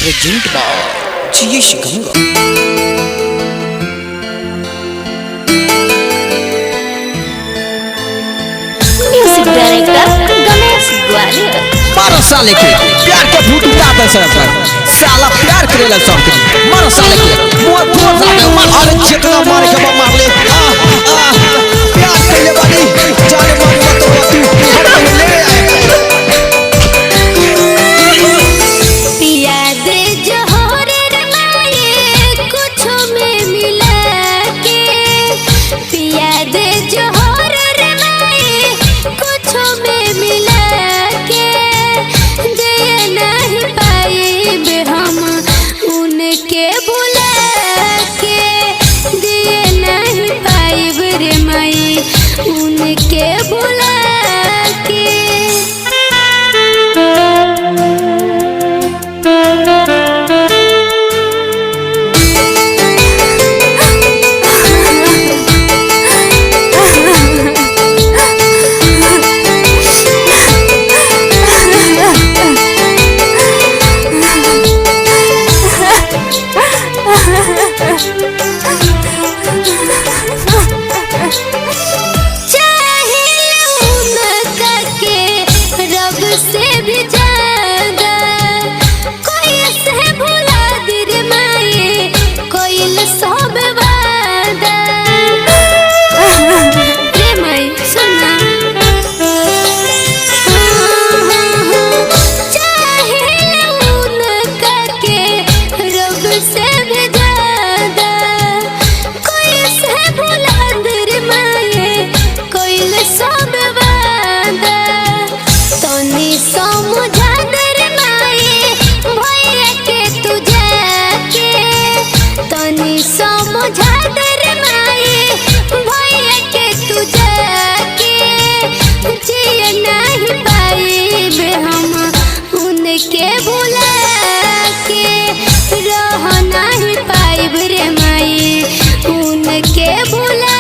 Present by GS Ganga. Music director Ganesh Gwalior. 12 साल के प्यार के भूत उतार साला प्यार करेला सब के मारो साले के मुंह फोड़ दे अरे जितना मार के मार ले प्यार कइले बानी जाने मन मत तू हट ले पिया दे जोहर रे माए कुछ में मिला के पिया दे जोहर रे माए कुछ में मिला के दे नहीं पाए हम उनके बुला के दे नहीं पाए रे माए उनके बुला के। से भी ज्यादा कोई से भुला दे रे माए कोई सब वादा रे माए सुना चाहे उनका के रब से भी ज्यादा कोई से भुला दे रे माए कोई सब वादा तनी समझा दे रे माए भैया के तू जाके तनी समझा दे रे माए भैया के तू जाके जिए नहीं पाए हम उनके बुला के रह नहीं पाए रे माए उनके बुला